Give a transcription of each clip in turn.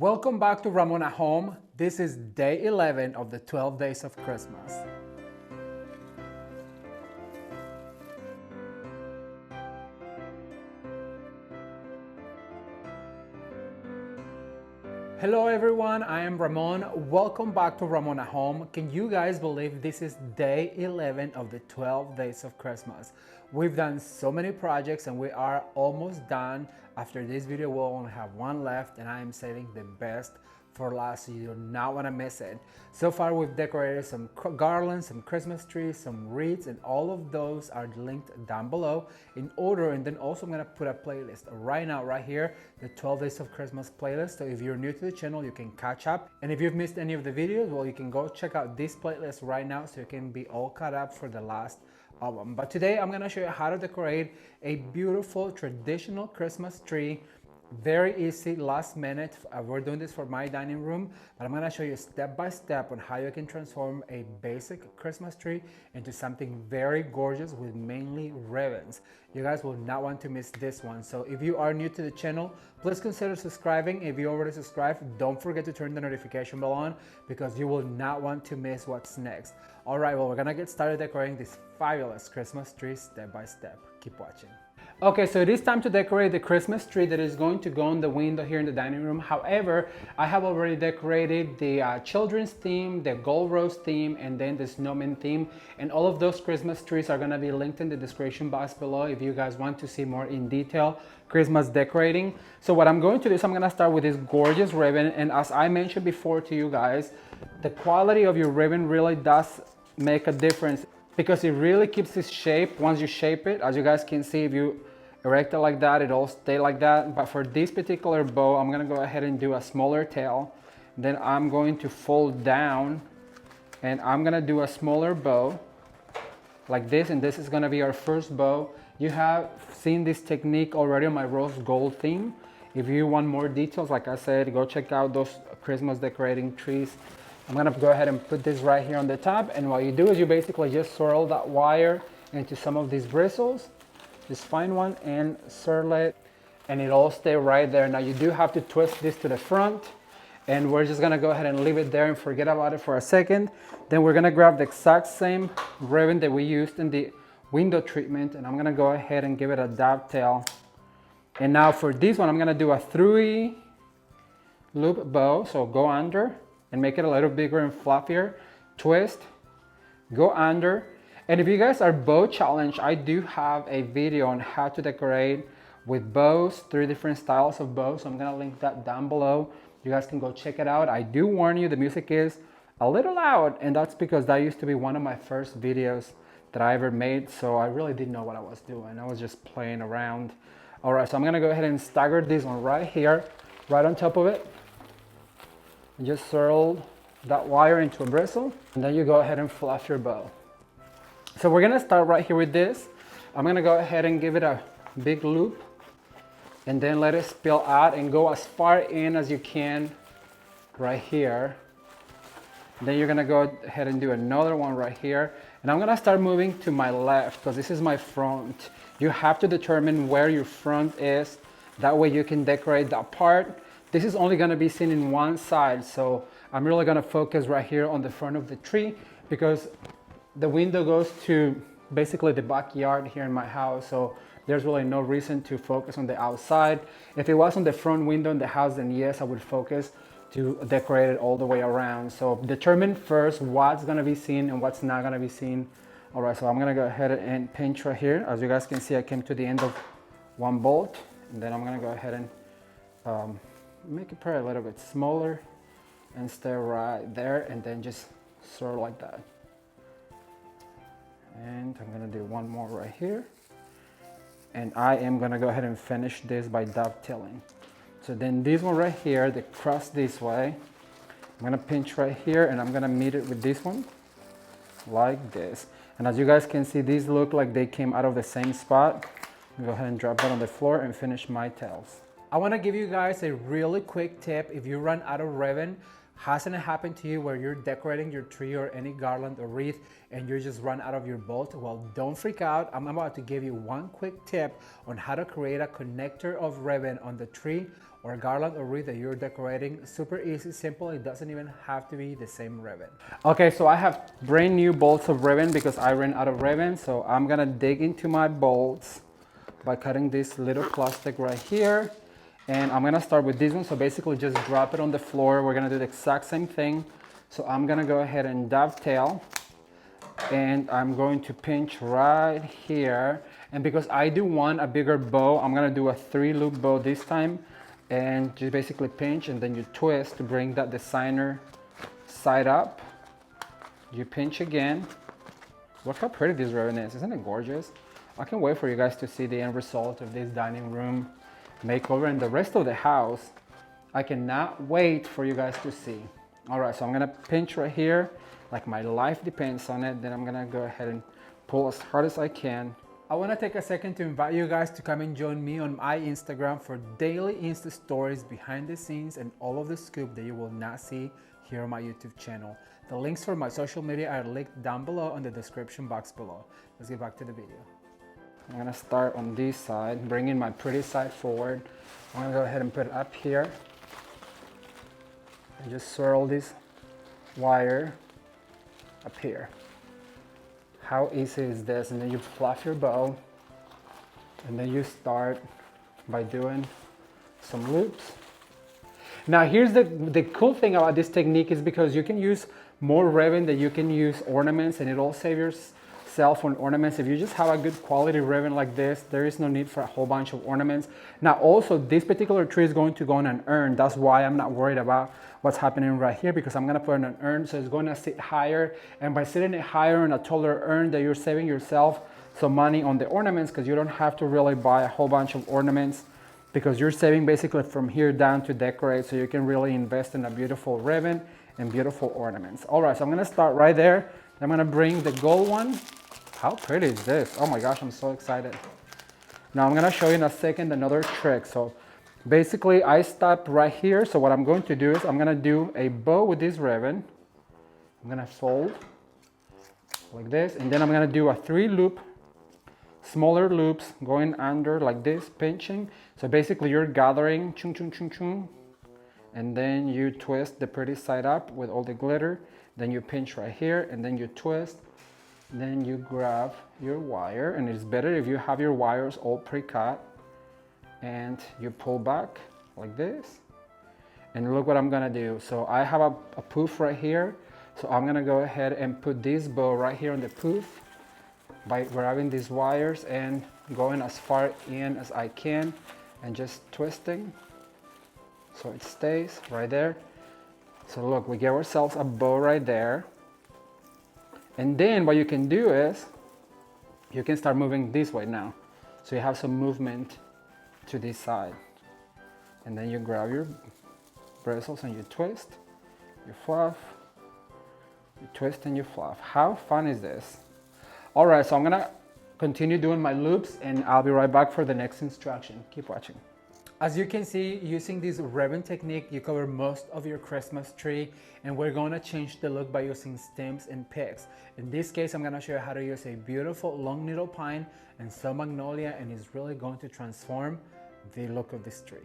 Welcome back to Ramon at Home. This is day 11 of the 12 days of Christmas. Hello everyone, I am Ramon. Welcome back to Ramon at Home. Can you guys believe this is day 11 of the 12 days of Christmas? We've done so many projects and we are almost done. After this video, we'll only have one left and I am saving the best for last, so you do not want to miss it. So far we've decorated some garlands, some Christmas trees, some wreaths, and all of those are linked down below in order. And then also I'm going to put a playlist right now, right here, the 12 days of Christmas playlist. So if you're new to the channel, you can catch up. And if you've missed any of the videos, well, you can go check out this playlist right now so you can be all caught up for the last album. But today I'm going to show you how to decorate a beautiful traditional Christmas tree. Very easy, last minute. We're doing this for my dining room, but I'm going to show you step by step on how you can transform a basic Christmas tree into something very gorgeous with mainly ribbons. You guys will not want to miss this one. So if you are new to the channel, please consider subscribing. If you already subscribed, don't forget to turn the notification bell on because you will not want to miss what's next. All right, well, we're going to get started decorating this fabulous Christmas tree step by step. Keep watching. Okay, so it is time to decorate the Christmas tree that is going to go on the window here in the dining room. However, I have already decorated the children's theme, the gold rose theme, and then the snowman theme. And all of those Christmas trees are going to be linked in the description box below if you guys want to see more in detail Christmas decorating. So what I'm going to do is I'm going to start with this gorgeous ribbon. And as I mentioned before to you guys, the quality of your ribbon really does make a difference, because it really keeps its shape once you shape it. As you guys can see, if you erect it like that, it all stay like that. But for this particular bow, I'm gonna go ahead and do a smaller tail. Then I'm going to fold down and I'm gonna do a smaller bow like this. And this is gonna be our first bow. You have seen this technique already on my rose gold theme. If you want more details, like I said, go check out those Christmas decorating trees. I'm gonna go ahead and put this right here on the top, and what you do is you basically just swirl that wire into some of these bristles. Just find one and swirl it, and it all stay right there. Now you do have to twist this to the front, and we're just gonna go ahead and leave it there and forget about it for a second. Then we're gonna grab the exact same ribbon that we used in the window treatment, and I'm gonna go ahead and give it a dovetail. And now for this one, I'm gonna do a 3 loop bow, so go under and make it a little bigger and fluffier, twist, go under. And if you guys are bow challenged, I do have a video on how to decorate with bows, 3 different styles of bows. So I'm gonna link that down below. You guys can go check it out. I do warn you, the music is a little loud, and that's because that used to be one of my first videos that I ever made. So I really didn't know what I was doing. I was just playing around. All right, so I'm gonna go ahead and stagger this one right here, right on top of it. Just swirl that wire into a bristle, and then you go ahead and fluff your bow. So we're gonna start right here with this. I'm gonna go ahead and give it a big loop, and then let it spill out and go as far in as you can right here. Then you're gonna go ahead and do another one right here. And I'm gonna start moving to my left because this is my front. You have to determine where your front is. That way you can decorate that part. This is only gonna be seen in one side, so I'm really gonna focus right here on the front of the tree because the window goes to basically the backyard here in my house, so there's really no reason to focus on the outside. If it was on the front window in the house, then yes, I would focus to decorate it all the way around. So determine first what's gonna be seen and what's not gonna be seen. All right, so I'm gonna go ahead and pinch right here. As you guys can see, I came to the end of one bolt, and then I'm gonna go ahead and make it probably a little bit smaller and stay right there, and then just swirl like that. And I'm gonna do one more right here, and I am gonna go ahead and finish this by dovetailing. So then this one right here, the cross this way, I'm gonna pinch right here and I'm gonna meet it with this one like this. And as you guys can see, these look like they came out of the same spot. Go ahead and drop that on the floor and finish my tails. I want to give you guys a really quick tip. If you run out of ribbon, hasn't it happened to you where you're decorating your tree or any garland or wreath and you just run out of your bolt? Well, don't freak out. I'm about to give you one quick tip on how to create a connector of ribbon on the tree or garland or wreath that you're decorating. Super easy, simple. It doesn't even have to be the same ribbon. Okay, so I have brand new bolts of ribbon because I ran out of ribbon. So I'm gonna dig into my bolts by cutting this little plastic right here. And I'm gonna start with this one. So basically just drop it on the floor. We're gonna do the exact same thing. So I'm gonna go ahead and dovetail, and I'm going to pinch right here. And because I do want a bigger bow, I'm gonna do a 3-loop bow this time, and just basically pinch, and then you twist to bring that designer side up. You pinch again. Look how pretty this ribbon is, isn't it gorgeous? I can't wait for you guys to see the end result of this dining room makeover and the rest of the house. I cannot wait for you guys to see. All right, so I'm gonna pinch right here, like my life depends on it. Then I'm gonna go ahead and pull as hard as I can. I wanna take a second to invite you guys to come and join me on my Instagram for daily Insta stories, behind the scenes, and all of the scoop that you will not see here on my YouTube channel. The links for my social media are linked down below in the description box below. Let's get back to the video. I'm gonna start on this side, bringing my pretty side forward. I'm gonna go ahead and put it up here. And just swirl this wire up here. How easy is this? And then you fluff your bow, and then you start by doing some loops. Now here's the cool thing about this technique is because you can use more ribbon than you can use ornaments, and it'll save yourself on ornaments. If you just have a good quality ribbon like this, there is no need for a whole bunch of ornaments. Now also, this particular tree is going to go on an urn. That's why I'm not worried about what's happening right here, because I'm gonna put in an urn, so it's gonna sit higher. And by sitting it higher in a taller urn, that you're saving yourself some money on the ornaments, because you don't have to really buy a whole bunch of ornaments, because you're saving basically from here down to decorate, so you can really invest in a beautiful ribbon and beautiful ornaments. All right, so I'm gonna start right there. I'm gonna bring the gold one. How pretty is this? Oh my gosh, I'm so excited. Now I'm gonna show you in a second another trick. So basically I stop right here. So what I'm going to do is I'm gonna do a bow with this ribbon. I'm gonna fold like this, and then I'm gonna do a 3-loop, smaller loops going under like this, pinching. So basically you're gathering, chung chung chung chung, and then you twist the pretty side up with all the glitter. Then you pinch right here, and then you twist. Then you grab your wire, and it's better if you have your wires all pre-cut, and you pull back like this. And look what I'm gonna do. So I have a poof right here. So I'm gonna go ahead and put this bow right here on the poof by grabbing these wires and going as far in as I can and just twisting so it stays right there. So look, we give ourselves a bow right there. And then what you can do is you can start moving this way now. So you have some movement to this side. And then you grab your bristles and you twist, you fluff, you twist and you fluff. How fun is this? All right, so I'm gonna continue doing my loops, and I'll be right back for the next instruction. Keep watching. As you can see, using this ribbon technique, you cover most of your Christmas tree, and we're gonna change the look by using stems and picks. In this case, I'm gonna show you how to use a beautiful long needle pine and some magnolia, and it's really going to transform the look of this tree.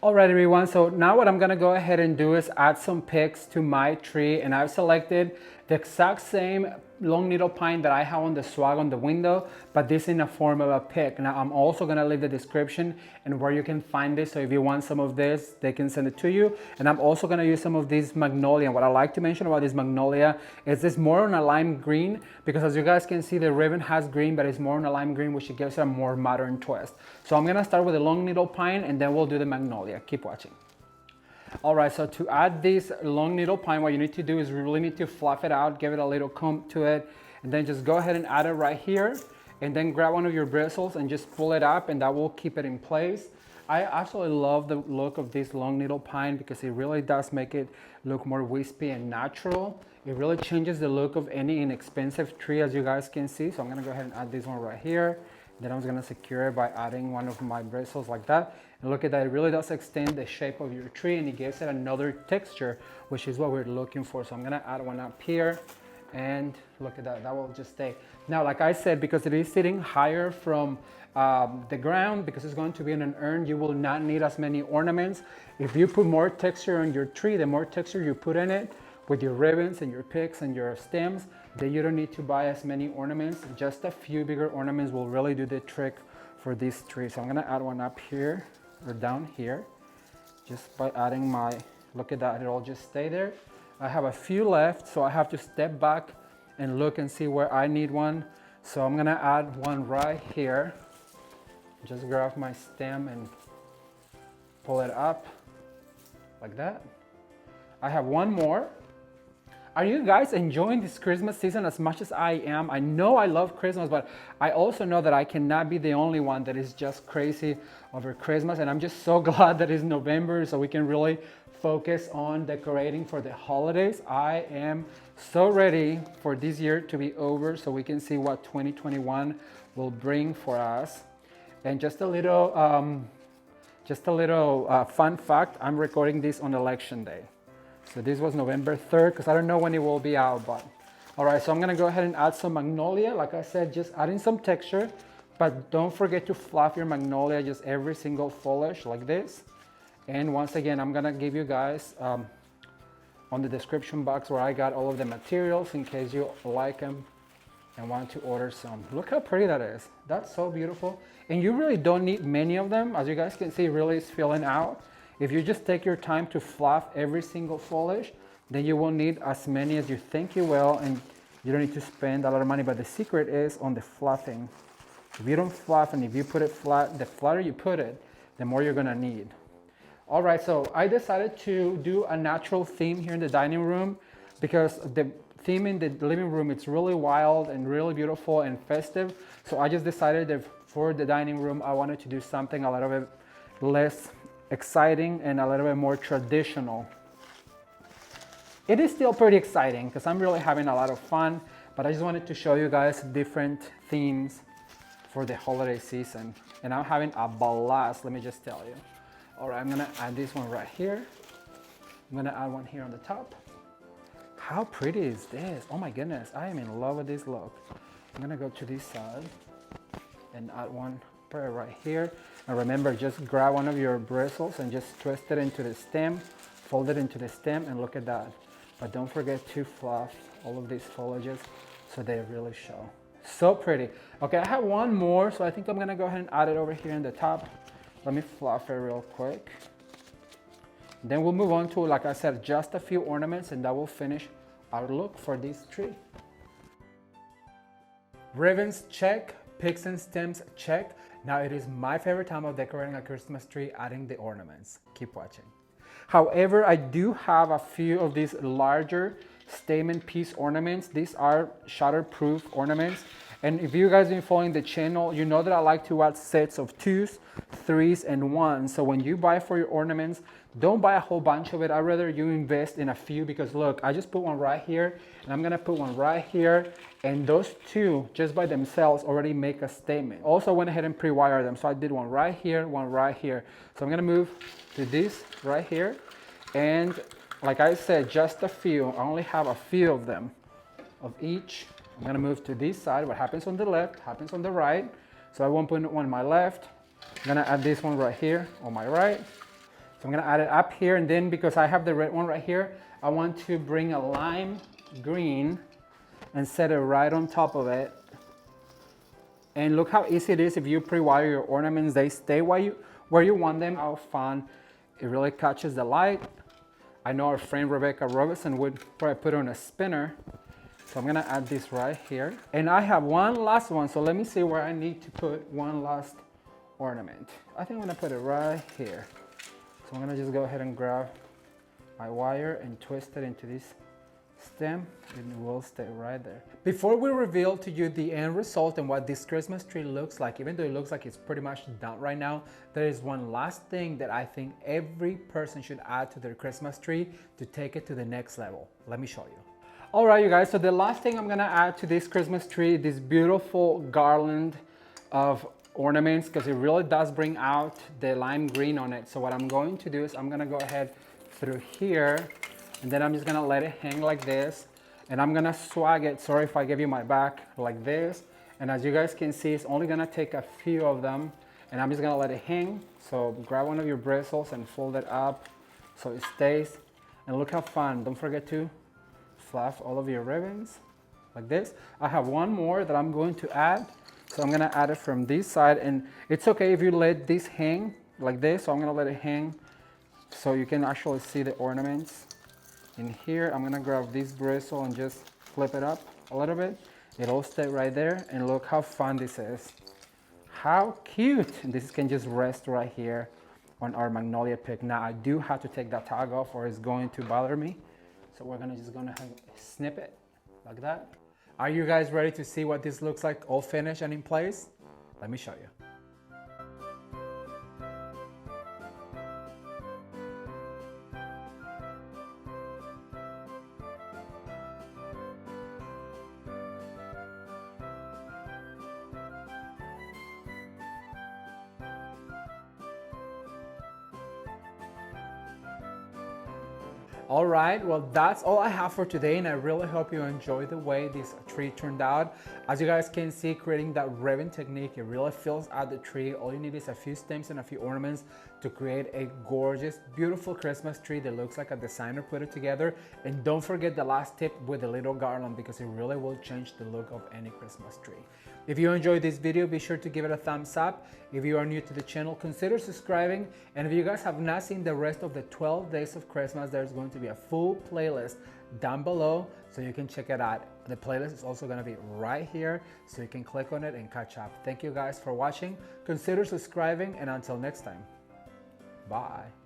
All right, everyone, so now what I'm gonna go ahead and do is add some picks to my tree, and I've selected the exact same long needle pine that I have on the swag on the window, but this in a form of a pick. Now I'm also gonna leave the description and where you can find this, so if you want some of this, they can send it to you. And I'm also gonna use some of this magnolia. What I like to mention about this magnolia is it's more on a lime green, because as you guys can see, the ribbon has green, but it's more on a lime green, which gives it a more modern twist. So I'm gonna start with the long needle pine, and then we'll do the magnolia. Keep watching. All right, so to add this long needle pine, what you need to do is you really need to fluff it out, give it a little comb to it, and then just go ahead and add it right here, and then grab one of your bristles and just pull it up, and that will keep it in place. I absolutely love the look of this long needle pine because it really does make it look more wispy and natural. It really changes the look of any inexpensive tree, as you guys can see. So I'm gonna go ahead and add this one right here. Then I'm gonna secure it by adding one of my bristles like that. And look at that, it really does extend the shape of your tree, and it gives it another texture, which is what we're looking for. So I'm gonna add one up here, And look at that, that will just stay. Now, like I said, because it is sitting higher from the ground, because it's going to be in an urn, you will not need as many ornaments. If you put more texture on your tree, the more texture you put in it with your ribbons and your picks and your stems, then you don't need to buy as many ornaments. Just a few bigger ornaments will really do the trick for this tree. So I'm gonna add one up here or down here, just by adding my, look at that, it'll just stay there. I have a few left, so I have to step back and look and see where I need one. So I'm gonna add one right here. Just grab my stem and pull it up like that. I have one more. Are you guys enjoying this Christmas season as much as I am? I know I love Christmas, but I also know that I cannot be the only one that is just crazy over Christmas. And I'm just so glad that it's November so we can really focus on decorating for the holidays. I am so ready for this year to be over so we can see what 2021 will bring for us. And just a little fun fact, I'm recording this on election day. So this was November 3rd, because I don't know when it will be out, but all right, so I'm gonna go ahead and add some magnolia. Like I said, just adding some texture, but don't forget to fluff your magnolia, just every single foliage like this. And once again, I'm gonna give you guys on the description box where I got all of the materials in case you like them and want to order some. Look how pretty that is. That's so beautiful. And you really don't need many of them. As you guys can see, really is filling out. If you just take your time to fluff every single foliage, then you won't need as many as you think you will, and you don't need to spend a lot of money. But the secret is on the fluffing. If you don't fluff and if you put it flat, the flatter you put it, the more you're gonna need. All right, so I decided to do a natural theme here in the dining room because the theme in the living room, it's really wild and really beautiful and festive. So I just decided that for the dining room, I wanted to do something a little bit less exciting and a little bit more traditional. It is still pretty exciting because I'm really having a lot of fun, but I just wanted to show you guys different themes for the holiday season. And I'm having a blast, let me just tell you. All right, I'm gonna add this one right here. I'm gonna add one here on the top. How pretty is this? Oh my goodness, I am in love with this look. I'm gonna go to this side and add one right here. And remember, just grab one of your bristles and just twist it into the stem, fold it into the stem, and look at that. But don't forget to fluff all of these foliages so they really show. So pretty. Okay, I have one more, so I think I'm gonna go ahead and add it over here in the top. Let me fluff it real quick. Then we'll move on to, like I said, just a few ornaments, and that will finish our look for this tree. Ribbons, check. Picks and stems, check. Now it is my favorite time of decorating a Christmas tree, adding the ornaments. Keep watching. However, I do have a few of these larger statement piece ornaments. These are shatterproof ornaments. And if you guys have been following the channel, you know that I like to add sets of 2s, 3s, and 1s. So when you buy for your ornaments, don't buy a whole bunch of it. I'd rather you invest in a few, because look, I just put one right here and I'm gonna put one right here. And those two just by themselves already make a statement. Also went ahead and pre-wired them. So I did one right here, one right here. So I'm gonna move to this right here. And like I said, just a few. I only have a few of them, of each. I'm gonna move to this side. What happens on the left happens on the right. So I won't put one on my left. I'm gonna add this one right here on my right. So I'm gonna add it up here, and then because I have the red one right here, I want to bring a lime green and set it right on top of it. And look how easy it is. If you pre-wire your ornaments, they stay where you want them. How fun. It really catches the light. I know our friend Rebecca Robertson would probably put it on a spinner. So I'm gonna add this right here. And I have one last one, so let me see where I need to put one last ornament. I think I'm gonna put it right here. So I'm gonna just go ahead and grab my wire and twist it into this stem, and it will stay right there. Before we reveal to you the end result and what this Christmas tree looks like, even though it looks like it's pretty much done right now, there is one last thing that I think every person should add to their Christmas tree to take it to the next level. Let me show you. All right, you guys, so the last thing I'm gonna add to this Christmas tree, this beautiful garland of ornaments, because it really does bring out the lime green on it. So what I'm going to do is I'm gonna go ahead through here, and then I'm just gonna let it hang like this. And I'm gonna swag it, sorry if I give you my back, like this. And as you guys can see, it's only gonna take a few of them, and I'm just gonna let it hang. So grab one of your bristles and fold it up so it stays. And look how fun, don't forget to fluff all of your ribbons like this. I have one more that I'm going to add. So I'm gonna add it from this side, and it's okay if you let this hang like this. So I'm gonna let it hang so you can actually see the ornaments. In here, I'm gonna grab this bristle and just flip it up a little bit. It'll stay right there, and look how fun this is. How cute! And this can just rest right here on our magnolia pick. Now I do have to take that tag off or it's going to bother me. So we're gonna snip it like that. Are you guys ready to see what this looks like all finished and in place? Let me show you. All right, well, that's all I have for today, and I really hope you enjoy the way this tree turned out. As you guys can see, creating that ribbon technique, it really fills out the tree. All you need is a few stems and a few ornaments to create a gorgeous, beautiful Christmas tree that looks like a designer put it together. And don't forget the last tip with the little garland, because it really will change the look of any Christmas tree. If you enjoyed this video, be sure to give it a thumbs up. If you are new to the channel, consider subscribing. And if you guys have not seen the rest of the 12 days of Christmas, there's going to be a full playlist down below so you can check it out. The playlist is also going to be right here so you can click on it and catch up. Thank you guys for watching. Consider subscribing, and until next time, bye.